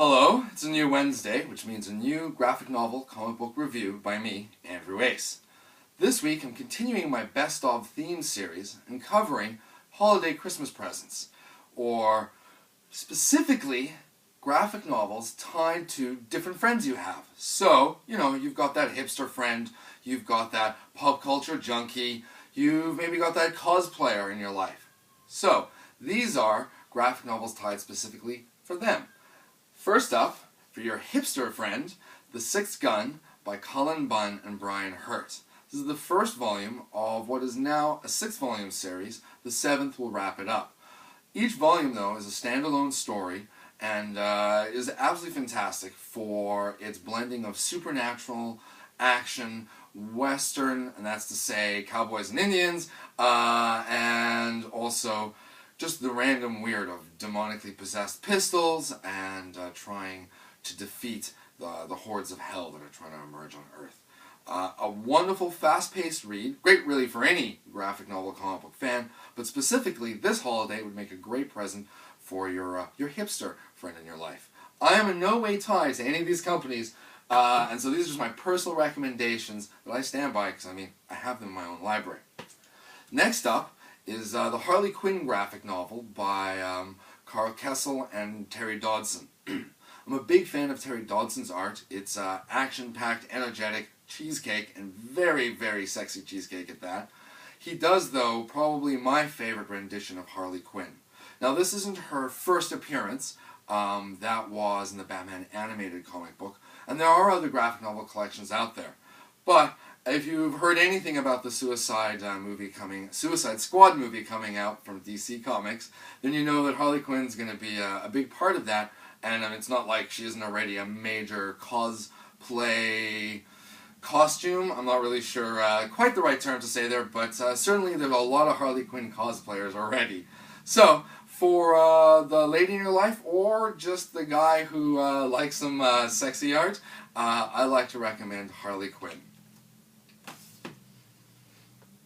Hello, it's a new Wednesday, which means a new graphic novel comic book review by me, Andrew Ace. This week I'm continuing my Best of theme series and covering holiday Christmas presents, or specifically graphic novels tied to different friends you have. So, you've got that hipster friend, you've got that pop culture junkie, you've maybe got that cosplayer in your life. So, these are graphic novels tied specifically for them. First up, for your hipster friend, The Sixth Gun by Cullen Bunn and Brian Hurt. This is the first volume of what is now a 6-volume series. The 7th will wrap it up. Each volume, though, is a standalone story and is absolutely fantastic for its blending of supernatural, action, western, and that's to say cowboys and Indians, and also just the random weird of demonically possessed pistols and trying to defeat the hordes of hell that are trying to emerge on Earth. A wonderful, fast-paced read, great really for any graphic novel comic book fan, but specifically this holiday would make a great present for your hipster friend in your life. I am in no way tied to any of these companies, and so these are just my personal recommendations that I stand by because, I have them in my own library. Next up is the Harley Quinn graphic novel by Carl Kessel and Terry Dodson. I'm a big fan of Terry Dodson's art. It's action-packed, energetic, cheesecake, and very, very sexy cheesecake at that. He does, though, probably my favorite rendition of Harley Quinn. Now, this isn't her first appearance. That was in the Batman animated comic book, and there are other graphic novel collections out there. But if you've heard anything about the Suicide Squad movie coming out from DC Comics, then you know that Harley Quinn's going to be a big part of that, and it's not like she isn't already a major cosplay costume. I'm not really sure quite the right term to say there, but certainly there's a lot of Harley Quinn cosplayers already. So, for the lady in your life, or just the guy who likes some sexy art, I like to recommend Harley Quinn.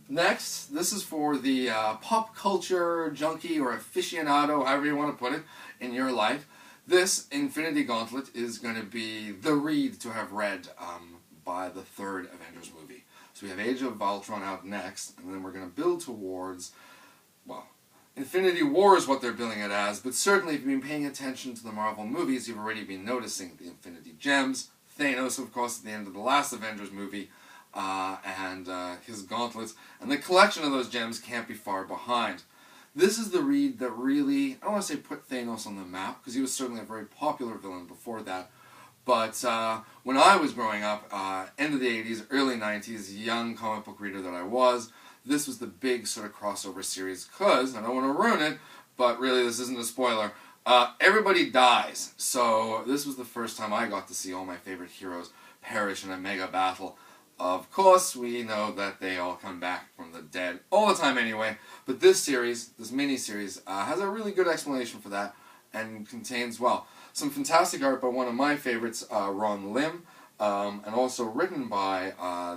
Next, this is for the pop culture junkie or aficionado, however you want to put it, in your life. This, Infinity Gauntlet, is going to be the read to have read by the third Avengers movie. So we have Age of Ultron out next, and then we're going to build towards, well, Infinity War is what they're billing it as, but certainly if you've been paying attention to the Marvel movies, you've already been noticing the Infinity Gems, Thanos, of course, at the end of the last Avengers movie, and his gauntlets, and the collection of those gems can't be far behind. This is the read that really, I don't want to say put Thanos on the map, because he was certainly a very popular villain before that, but when I was growing up, end of the 80s, early 90s, young comic book reader that I was, this was the big sort of crossover series, because, I don't want to ruin it, but really this isn't a spoiler, everybody dies. So this was the first time I got to see all my favorite heroes perish in a mega battle. Of course, we know that they all come back from the dead all the time anyway, but this series, this mini-series, has a really good explanation for that, and contains, well, some fantastic art by one of my favorites, Ron Lim, and also written by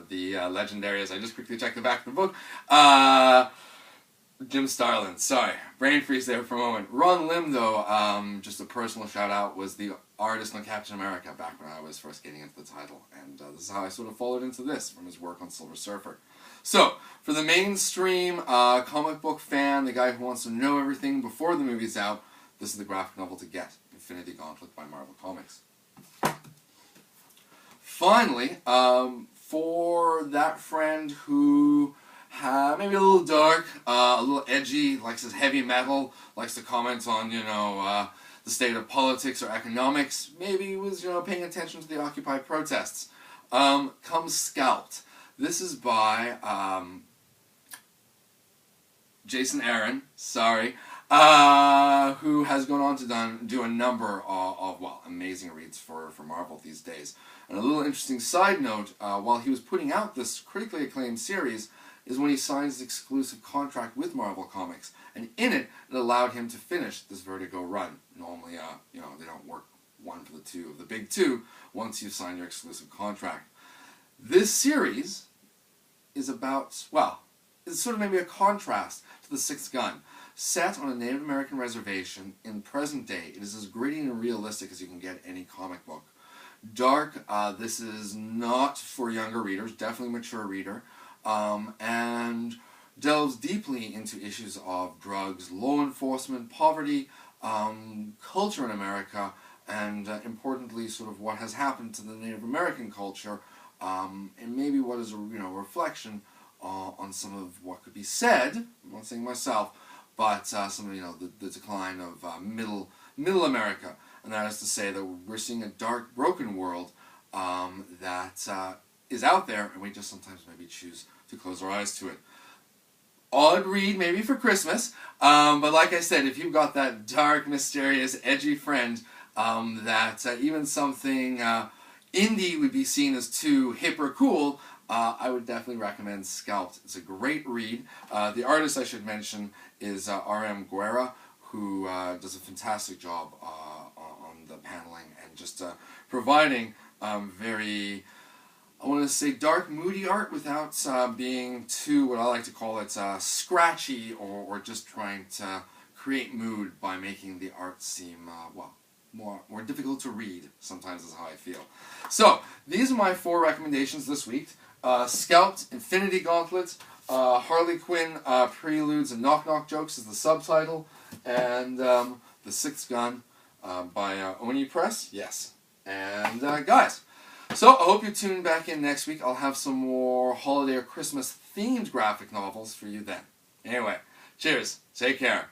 the legendary, as I just quickly checked the back of the book, Jim Starlin. Sorry, brain freeze there for a moment. Ron Lim, though, just a personal shout-out, was the artist on Captain America back when I was first getting into the title, and this is how I sort of followed into this from his work on Silver Surfer. So, for the mainstream comic book fan, the guy who wants to know everything before the movie's out, this is the graphic novel to get, Infinity Gauntlet by Marvel Comics. Finally, for that friend who maybe a little dark, a little edgy, likes his heavy metal, likes to comment on, the state of politics or economics, maybe was, paying attention to the Occupy protests, comes Scalped. This is by Jason Aaron, who has gone on to do a number of amazing reads for Marvel these days. And a little interesting side note, while he was putting out this critically acclaimed series, is when he signed his exclusive contract with Marvel Comics. And in it, it allowed him to finish this Vertigo run. Normally, they don't work one for the two of the big two once you sign your exclusive contract. This series is about, it's sort of maybe a contrast to The Sixth Gun. set on a Native American reservation in present day. It is as gritty and realistic as you can get any comic book. Dark, this is not for younger readers, definitely mature reader, and delves deeply into issues of drugs, law enforcement, poverty, culture in America, and importantly, sort of what has happened to the Native American culture, and maybe what is a reflection on some of what could be said. I'm not saying myself, but some of the decline of middle America, and that is to say that we're seeing a dark, broken world that is out there, and we just sometimes maybe choose to close our eyes to it. Odd read maybe for Christmas, but like I said, if you've got that dark, mysterious, edgy friend that even something indie would be seen as too hip or cool, I would definitely recommend Scalped. It's a great read. The artist I should mention is R.M. Guerra, who does a fantastic job on the paneling and just providing very, I want to say, dark, moody art without being too, what I like to call it, scratchy or just trying to create mood by making the art seem, more difficult to read, sometimes is how I feel. So, these are my 4 recommendations this week. Scalped, Infinity Gauntlet, Harley Quinn, Preludes and Knock Knock Jokes is the subtitle, and The Sixth Gun by Oni Press, yes. And guys, so I hope you tune back in next week. I'll have some more holiday or Christmas themed graphic novels for you then. Anyway, cheers, take care.